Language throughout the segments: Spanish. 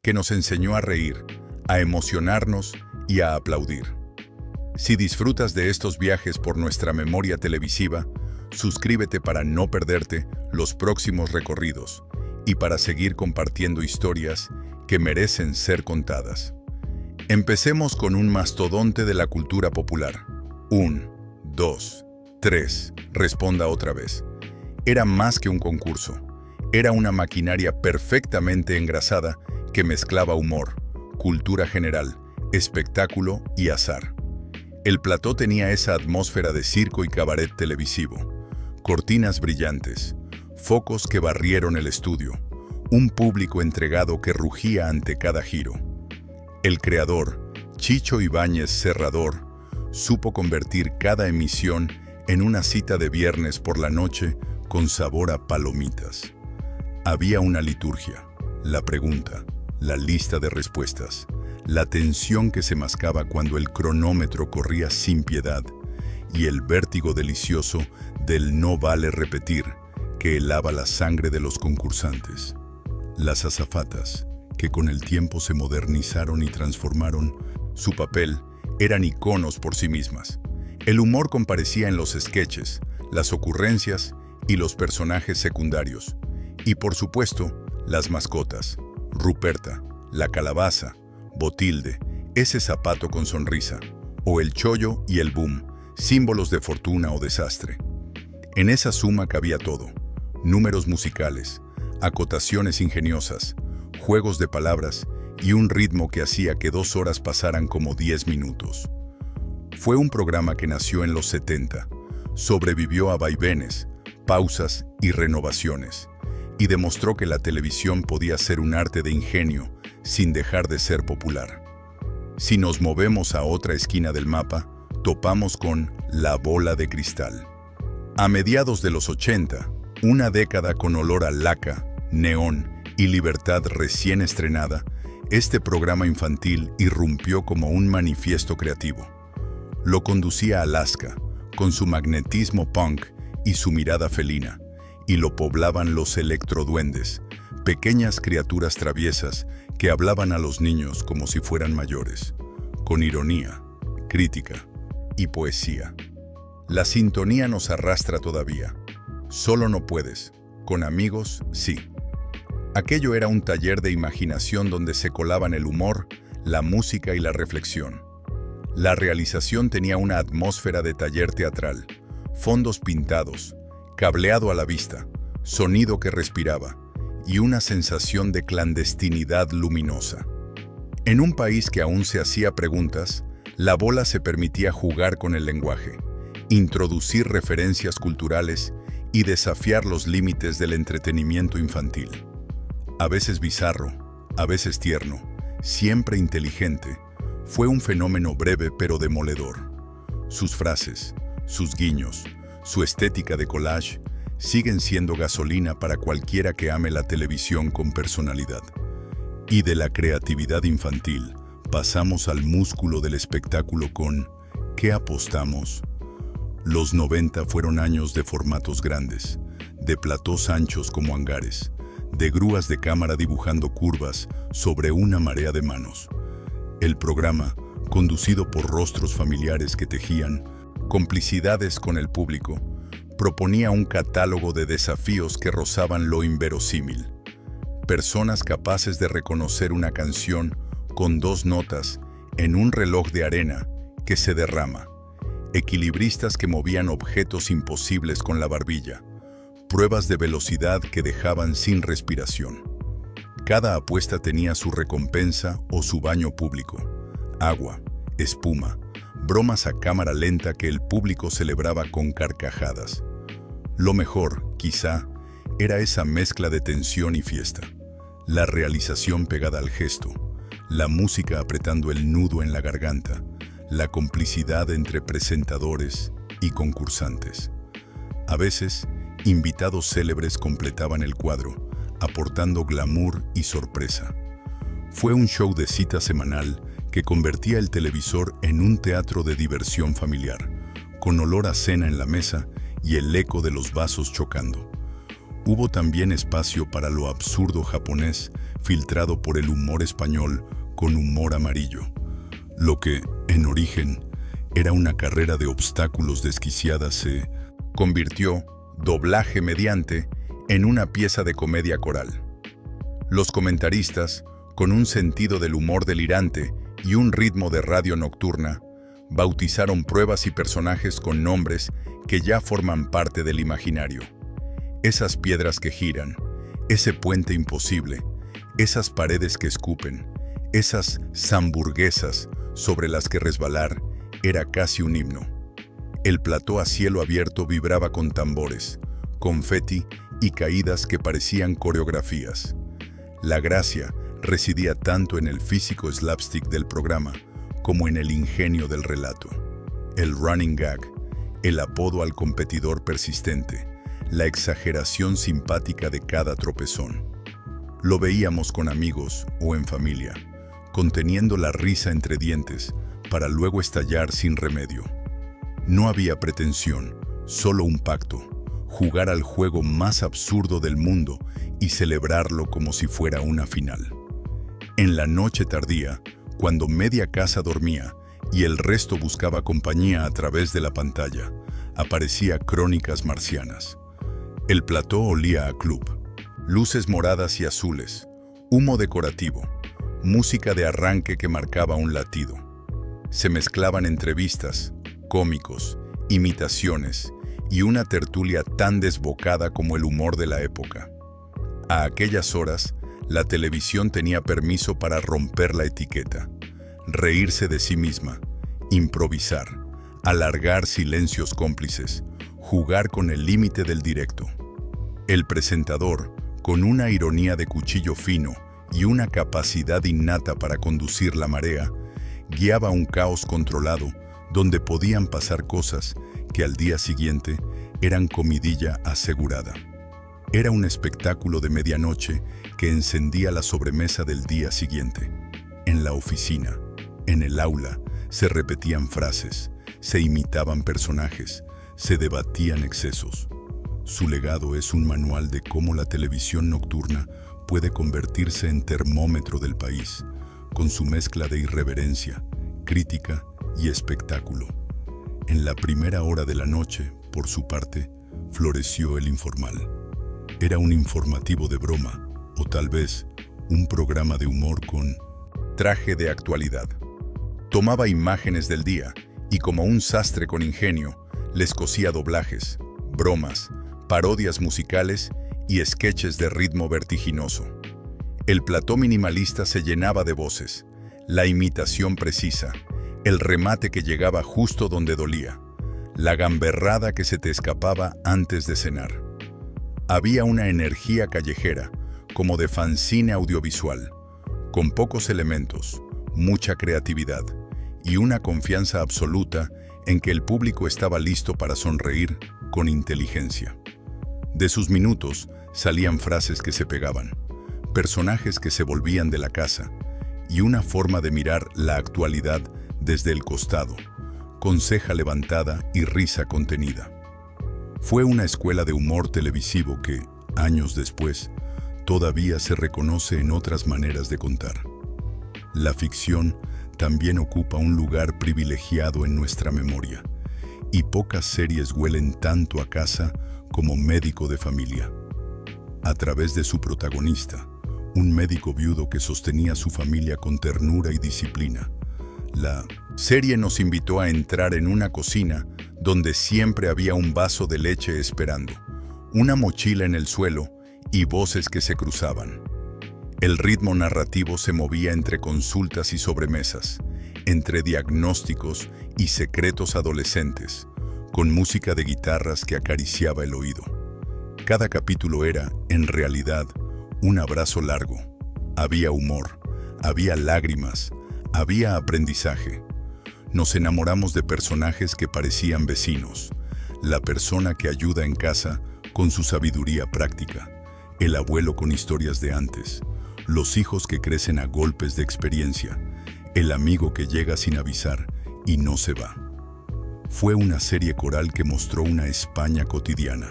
que nos enseñó a reír, a emocionarnos y a aplaudir. Si disfrutas de estos viajes por nuestra memoria televisiva, suscríbete para no perderte los próximos recorridos y para seguir compartiendo historias que merecen ser contadas. Empecemos con un mastodonte de la cultura popular. 1, 2, 3, responda otra vez. Era más que un concurso. Era una maquinaria perfectamente engrasada que mezclaba humor, cultura general, espectáculo y azar. El plató tenía esa atmósfera de circo y cabaret televisivo. Cortinas brillantes, focos que barrieron el estudio, un público entregado que rugía ante cada giro. El creador, Chicho Ibáñez Serrador, supo convertir cada emisión en una cita de viernes por la noche con sabor a palomitas. Había una liturgia, la pregunta, la lista de respuestas, la tensión que se mascaba cuando el cronómetro corría sin piedad y el vértigo delicioso del no vale repetir que helaba la sangre de los concursantes. Las azafatas, que con el tiempo se modernizaron y transformaron su papel, eran iconos por sí mismas. El humor comparecía en los sketches, las ocurrencias y los personajes secundarios. Y por supuesto, las mascotas, Ruperta, la calabaza, Botilde, ese zapato con sonrisa, o el chollo y el boom, símbolos de fortuna o desastre. En esa suma cabía todo: números musicales, acotaciones ingeniosas, juegos de palabras y un ritmo que hacía que 2 horas pasaran como 10 minutos. Fue un programa que nació en los 70, sobrevivió a vaivenes, pausas y renovaciones, y demostró que la televisión podía ser un arte de ingenio sin dejar de ser popular. Si nos movemos a otra esquina del mapa, topamos con La Bola de Cristal. A mediados de los 80, una década con olor a laca, neón y libertad recién estrenada, este programa infantil irrumpió como un manifiesto creativo. Lo conducía Alaska, con su magnetismo punk y su mirada felina, y lo poblaban los electroduendes, pequeñas criaturas traviesas que hablaban a los niños como si fueran mayores, con ironía, crítica y poesía. La sintonía nos arrastra todavía. Solo no puedes, con amigos, sí. Aquello era un taller de imaginación donde se colaban el humor, la música y la reflexión. La realización tenía una atmósfera de taller teatral, fondos pintados, cableado a la vista, sonido que respiraba y una sensación de clandestinidad luminosa. En un país que aún se hacía preguntas, La Bola se permitía jugar con el lenguaje, introducir referencias culturales y desafiar los límites del entretenimiento infantil. A veces bizarro, a veces tierno, siempre inteligente, fue un fenómeno breve pero demoledor. Sus frases, sus guiños, su estética de collage siguen siendo gasolina para cualquiera que ame la televisión con personalidad. Y de la creatividad infantil pasamos al músculo del espectáculo con ¿qué apostamos? Los 90 fueron años de formatos grandes, de platós anchos como hangares, de grúas de cámara dibujando curvas sobre una marea de manos. El programa, conducido por rostros familiares que tejían complicidades con el público, proponía un catálogo de desafíos que rozaban lo inverosímil. Personas capaces de reconocer una canción con 2 notas en un reloj de arena que se derrama. Equilibristas que movían objetos imposibles con la barbilla. Pruebas de velocidad que dejaban sin respiración. Cada apuesta tenía su recompensa o su baño público. Agua, espuma, bromas a cámara lenta que el público celebraba con carcajadas. Lo mejor, quizá, era esa mezcla de tensión y fiesta. La realización pegada al gesto, la música apretando el nudo en la garganta, la complicidad entre presentadores y concursantes. A veces, invitados célebres completaban el cuadro, aportando glamour y sorpresa. Fue un show de cita semanal que convertía el televisor en un teatro de diversión familiar, con olor a cena en la mesa y el eco de los vasos chocando. Hubo también espacio para lo absurdo japonés, filtrado por el humor español con humor amarillo. Lo que, en origen, era una carrera de obstáculos desquiciada se convirtió, doblaje mediante, en una pieza de comedia coral. Los comentaristas, con un sentido del humor delirante y un ritmo de radio nocturna, bautizaron pruebas y personajes con nombres que ya forman parte del imaginario. Esas piedras que giran, ese puente imposible, esas paredes que escupen, esas hamburguesas sobre las que resbalar, era casi un himno. El plató a cielo abierto vibraba con tambores, confeti y caídas que parecían coreografías. La gracia residía tanto en el físico slapstick del programa como en el ingenio del relato. El running gag, el apodo al competidor persistente, la exageración simpática de cada tropezón. Lo veíamos con amigos o en familia, conteniendo la risa entre dientes para luego estallar sin remedio. No había pretensión, solo un pacto, jugar al juego más absurdo del mundo y celebrarlo como si fuera una final. En la noche tardía, cuando media casa dormía y el resto buscaba compañía a través de la pantalla, aparecía Crónicas Marcianas. El plató olía a club, luces moradas y azules, humo decorativo, música de arranque que marcaba un latido. Se mezclaban entrevistas, cómicos, imitaciones y una tertulia tan desbocada como el humor de la época. A aquellas horas, la televisión tenía permiso para romper la etiqueta, reírse de sí misma, improvisar, alargar silencios cómplices, jugar con el límite del directo. El presentador, con una ironía de cuchillo fino y una capacidad innata para conducir la marea, guiaba un caos controlado donde podían pasar cosas que al día siguiente eran comidilla asegurada. Era un espectáculo de medianoche que encendía la sobremesa del día siguiente. En la oficina, en el aula, se repetían frases, se imitaban personajes, se debatían excesos. Su legado es un manual de cómo la televisión nocturna puede convertirse en termómetro del país, con su mezcla de irreverencia, crítica y espectáculo. En la primera hora de la noche, por su parte, floreció el informal. Era un informativo de broma, o tal vez un programa de humor con traje de actualidad. Tomaba imágenes del día y como un sastre con ingenio, les cosía doblajes, bromas, parodias musicales y sketches de ritmo vertiginoso. El plató minimalista se llenaba de voces, la imitación precisa, el remate que llegaba justo donde dolía, la gamberrada que se te escapaba antes de cenar. Había una energía callejera, como de fanzine audiovisual, con pocos elementos, mucha creatividad y una confianza absoluta en que el público estaba listo para sonreír con inteligencia. De sus minutos salían frases que se pegaban, personajes que se volvían de la casa y una forma de mirar la actualidad desde el costado, con ceja levantada y risa contenida. Fue una escuela de humor televisivo que, años después, todavía se reconoce en otras maneras de contar. La ficción también ocupa un lugar privilegiado en nuestra memoria, y pocas series huelen tanto a casa como Médico de Familia. A través de su protagonista, un médico viudo que sostenía a su familia con ternura y disciplina, la serie nos invitó a entrar en una cocina donde siempre había un vaso de leche esperando, una mochila en el suelo y voces que se cruzaban. El ritmo narrativo se movía entre consultas y sobremesas, entre diagnósticos y secretos adolescentes, con música de guitarras que acariciaba el oído. Cada capítulo era, en realidad, un abrazo largo. Había humor, había lágrimas, había aprendizaje. Nos enamoramos de personajes que parecían vecinos, la persona que ayuda en casa con su sabiduría práctica, el abuelo con historias de antes, los hijos que crecen a golpes de experiencia, el amigo que llega sin avisar y no se va. Fue una serie coral que mostró una España cotidiana,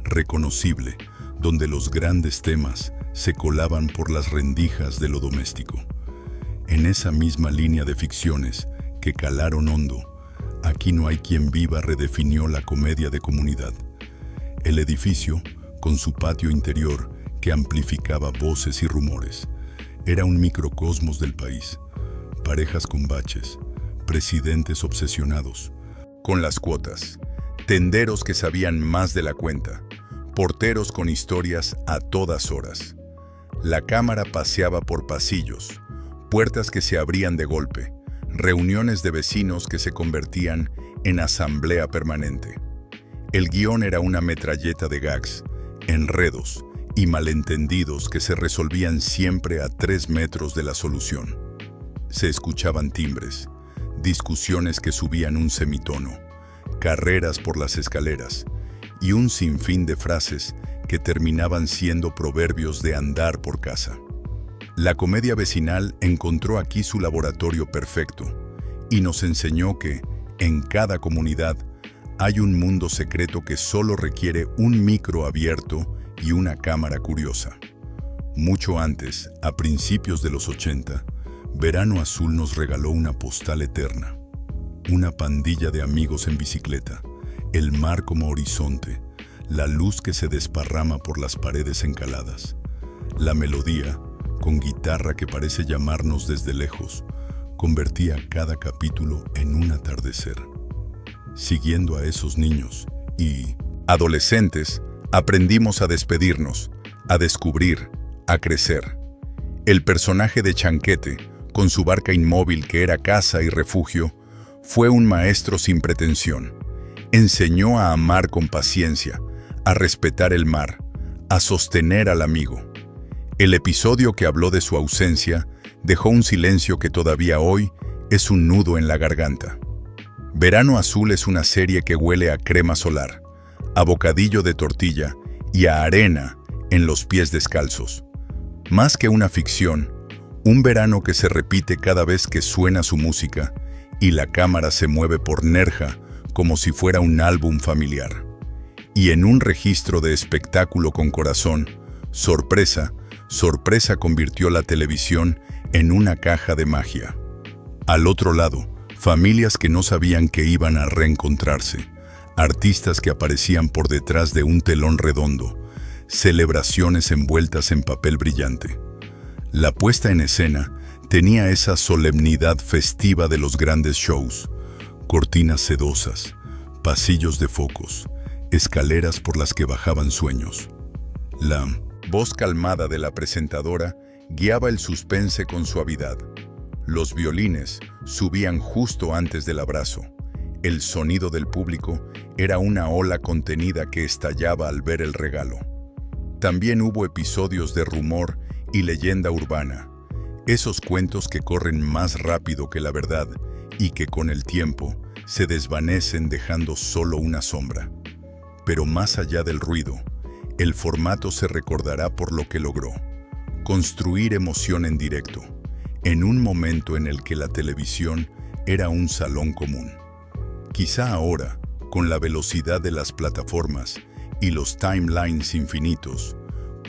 reconocible, donde los grandes temas se colaban por las rendijas de lo doméstico. En esa misma línea de ficciones que calaron hondo, Aquí no hay quien viva redefinió la comedia de comunidad. El edificio, con su patio interior que amplificaba voces y rumores, era un microcosmos del país. Parejas con baches, presidentes obsesionados con las cuotas, tenderos que sabían más de la cuenta, porteros con historias a todas horas. La cámara paseaba por pasillos, puertas que se abrían de golpe, reuniones de vecinos que se convertían en asamblea permanente. El guión era una metralleta de gags, enredos y malentendidos que se resolvían siempre a 3 metros de la solución. Se escuchaban timbres, discusiones que subían un semitono, carreras por las escaleras y un sinfín de frases que terminaban siendo proverbios de andar por casa. La comedia vecinal encontró aquí su laboratorio perfecto y nos enseñó que, en cada comunidad, hay un mundo secreto que solo requiere un micro abierto y una cámara curiosa. Mucho antes, a principios de los 80, Verano Azul nos regaló una postal eterna. Una pandilla de amigos en bicicleta, el mar como horizonte, la luz que se desparrama por las paredes encaladas. La melodía, con guitarra que parece llamarnos desde lejos, convertía cada capítulo en un atardecer. Siguiendo a esos niños y adolescentes, aprendimos a despedirnos, a descubrir, a crecer. El personaje de Chanquete, con su barca inmóvil que era casa y refugio, fue un maestro sin pretensión. Enseñó a amar con paciencia, a respetar el mar, a sostener al amigo. El episodio que habló de su ausencia dejó un silencio que todavía hoy es un nudo en la garganta. Verano Azul es una serie que huele a crema solar, a bocadillo de tortilla y a arena en los pies descalzos. Más que una ficción, un verano que se repite cada vez que suena su música y la cámara se mueve por Nerja como si fuera un álbum familiar. Y en un registro de espectáculo con corazón, sorpresa convirtió la televisión en una caja de magia. Al otro lado, familias que no sabían que iban a reencontrarse, artistas que aparecían por detrás de un telón redondo, celebraciones envueltas en papel brillante. La puesta en escena tenía esa solemnidad festiva de los grandes shows, cortinas sedosas, pasillos de focos, escaleras por las que bajaban sueños. La voz calmada de la presentadora guiaba el suspense con suavidad. Los violines subían justo antes del abrazo. El sonido del público era una ola contenida que estallaba al ver el regalo. También hubo episodios de rumor y leyenda urbana, esos cuentos que corren más rápido que la verdad y que con el tiempo se desvanecen dejando solo una sombra. Pero más allá del ruido, el formato se recordará por lo que logró: construir emoción en directo, en un momento en el que la televisión era un salón común. Quizá ahora, con la velocidad de las plataformas y los timelines infinitos,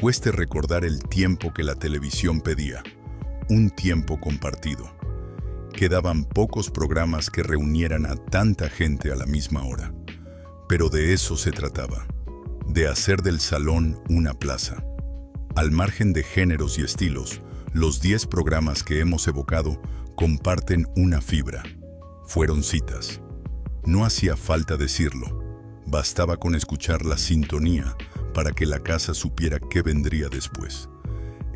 cueste recordar el tiempo que la televisión pedía, un tiempo compartido. Quedaban pocos programas que reunieran a tanta gente a la misma hora, pero de eso se trataba, de hacer del salón una plaza. Al margen de géneros y estilos, los 10 programas que hemos evocado comparten una fibra. Fueron citas. No hacía falta decirlo, bastaba con escuchar la sintonía para que la casa supiera qué vendría después.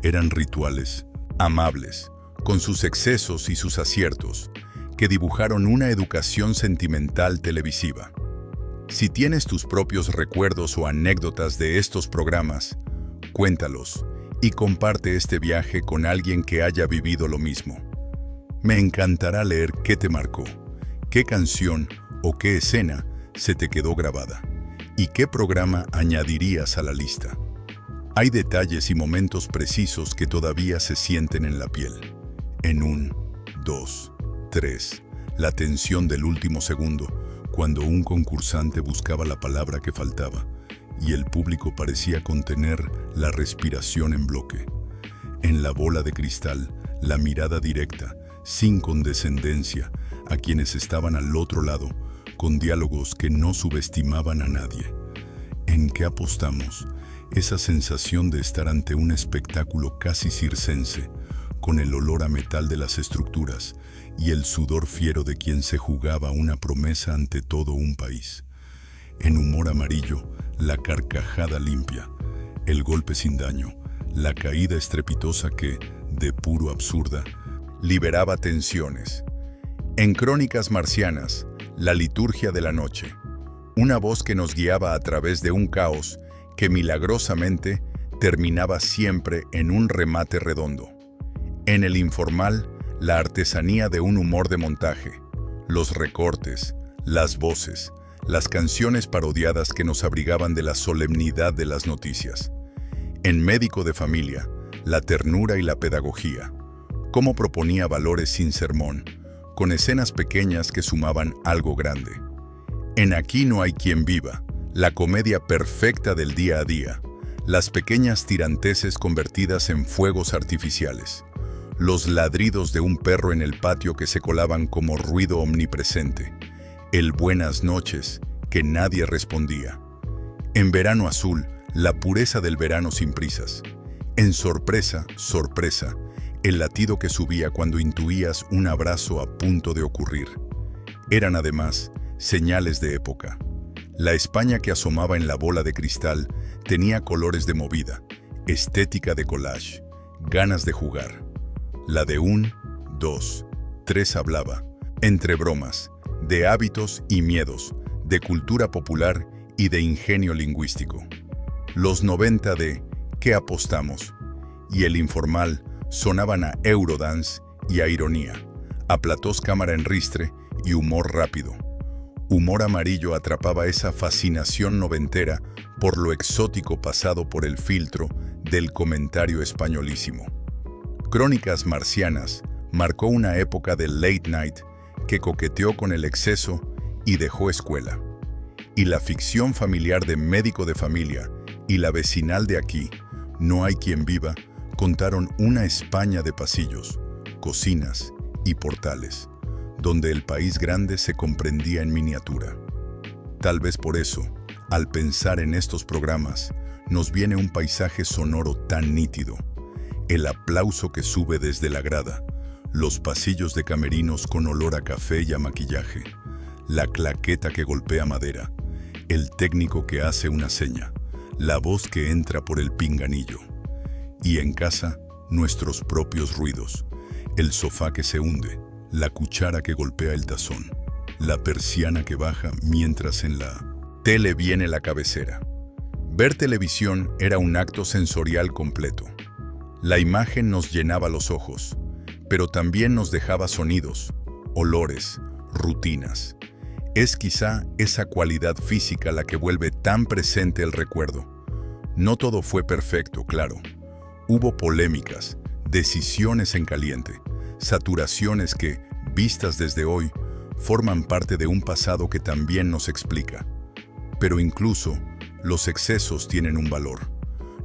Eran rituales, amables, con sus excesos y sus aciertos, que dibujaron una educación sentimental televisiva. Si tienes tus propios recuerdos o anécdotas de estos programas, cuéntalos y comparte este viaje con alguien que haya vivido lo mismo. Me encantará leer qué te marcó, qué canción o qué escena se te quedó grabada y qué programa añadirías a la lista. Hay detalles y momentos precisos que todavía se sienten en la piel. En 1, 2, 3, la tensión del último segundo, cuando un concursante buscaba la palabra que faltaba, y el público parecía contener la respiración en bloque. En la bola de cristal, la mirada directa, sin condescendencia, a quienes estaban al otro lado, con diálogos que no subestimaban a nadie. ¿En qué apostamos? Esa sensación de estar ante un espectáculo casi circense, con el olor a metal de las estructuras y el sudor fiero de quien se jugaba una promesa ante todo un país. En Humor Amarillo, la carcajada limpia, el golpe sin daño, la caída estrepitosa que, de puro absurda, liberaba tensiones. En Crónicas Marcianas, la liturgia de la noche, una voz que nos guiaba a través de un caos que milagrosamente terminaba siempre en un remate redondo. En El Informal, la artesanía de un humor de montaje, los recortes, las voces, las canciones parodiadas que nos abrigaban de la solemnidad de las noticias. En Médico de Familia, la ternura y la pedagogía, cómo proponía valores sin sermón, con escenas pequeñas que sumaban algo grande. En Aquí no hay quien viva, la comedia perfecta del día a día, las pequeñas tiranteses convertidas en fuegos artificiales, los ladridos de un perro en el patio que se colaban como ruido omnipresente, el buenas noches que nadie respondía. En Verano Azul, la pureza del verano sin prisas. En Sorpresa, sorpresa, el latido que subía cuando intuías un abrazo a punto de ocurrir. Eran además señales de época. La España que asomaba en la bola de cristal tenía colores de movida, estética de collage, ganas de jugar. La de 1, 2, 3 hablaba, entre bromas, de hábitos y miedos, de cultura popular y de ingenio lingüístico. Los 90 de ¿Qué apostamos? Y El Informal sonaban a Eurodance y a ironía, a platós cámara en ristre y humor rápido. Humor Amarillo atrapaba esa fascinación noventera por lo exótico pasado por el filtro del comentario españolísimo. Crónicas Marcianas marcó una época del late night que coqueteó con el exceso y dejó escuela. Y la ficción familiar de Médico de Familia y la vecinal de Aquí no hay quien viva contaron una España de pasillos, cocinas y portales, donde el país grande se comprendía en miniatura. Tal vez por eso, al pensar en estos programas, nos viene un paisaje sonoro tan nítido, el aplauso que sube desde la grada, los pasillos de camerinos con olor a café y a maquillaje, la claqueta que golpea madera, el técnico que hace una seña, la voz que entra por el pinganillo. Y en casa, nuestros propios ruidos, el sofá que se hunde, la cuchara que golpea el tazón, la persiana que baja mientras en la tele viene la cabecera. Ver televisión era un acto sensorial completo. La imagen nos llenaba los ojos, pero también nos dejaba sonidos, olores, rutinas. Es quizá esa cualidad física la que vuelve tan presente el recuerdo. No todo fue perfecto, claro. Hubo polémicas, decisiones en caliente, saturaciones que, vistas desde hoy, forman parte de un pasado que también nos explica. Pero incluso, los excesos tienen un valor.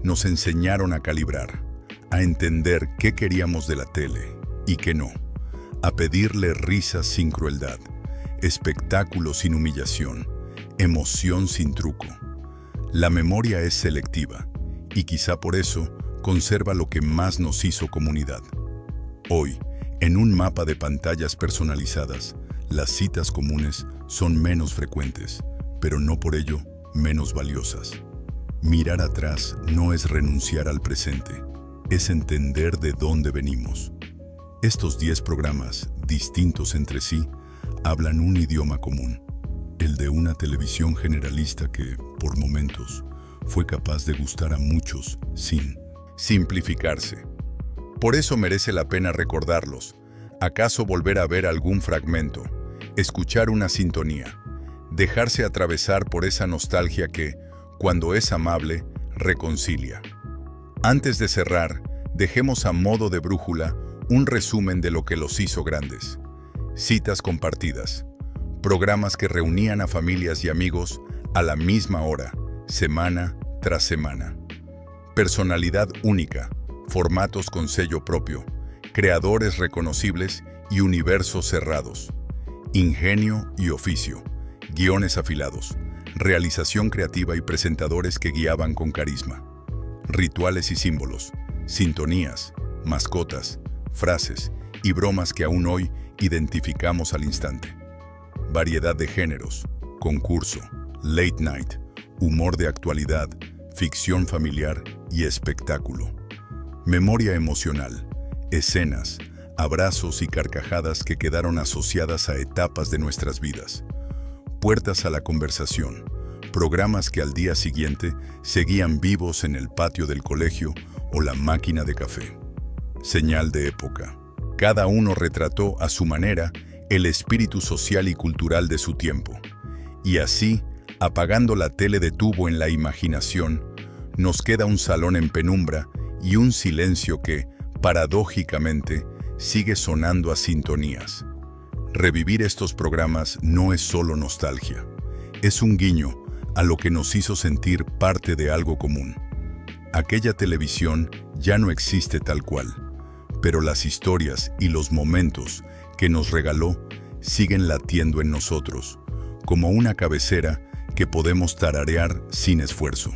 Nos enseñaron a calibrar, a entender qué queríamos de la tele y qué no, a pedirle risas sin crueldad, espectáculo sin humillación, emoción sin truco. La memoria es selectiva y quizá por eso conserva lo que más nos hizo comunidad. Hoy, en un mapa de pantallas personalizadas, las citas comunes son menos frecuentes, pero no por ello menos valiosas. Mirar atrás no es renunciar al presente, es entender de dónde venimos. Estos 10 programas, distintos entre sí, hablan un idioma común, el de una televisión generalista que, por momentos, fue capaz de gustar a muchos sin simplificarse. Por eso merece la pena recordarlos, acaso volver a ver algún fragmento, escuchar una sintonía, dejarse atravesar por esa nostalgia que, cuando es amable, reconcilia. Antes de cerrar, dejemos a modo de brújula un resumen de lo que los hizo grandes. Citas compartidas, programas que reunían a familias y amigos a la misma hora, semana tras semana. Personalidad única, formatos con sello propio, creadores reconocibles y universos cerrados. Ingenio y oficio, guiones afilados, realización creativa y presentadores que guiaban con carisma. Rituales y símbolos, sintonías, mascotas, frases y bromas que aún hoy identificamos al instante. Variedad de géneros, concurso, late night, humor de actualidad, ficción familiar y espectáculo. Memoria emocional, escenas, abrazos y carcajadas que quedaron asociadas a etapas de nuestras vidas. Puertas a la conversación, programas que al día siguiente seguían vivos en el patio del colegio o la máquina de café. Señal de época. Cada uno retrató a su manera el espíritu social y cultural de su tiempo. Y así, apagando la tele de tubo en la imaginación, nos queda un salón en penumbra y un silencio que, paradójicamente, sigue sonando a sintonías. Revivir estos programas no es solo nostalgia, es un guiño a lo que nos hizo sentir parte de algo común. Aquella televisión ya no existe tal cual, pero las historias y los momentos que nos regaló siguen latiendo en nosotros, como una cabecera que podemos tararear sin esfuerzo.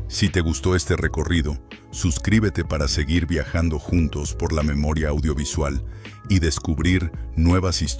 Si te gustó este recorrido, suscríbete para seguir viajando juntos por la memoria audiovisual y descubrir nuevas historias.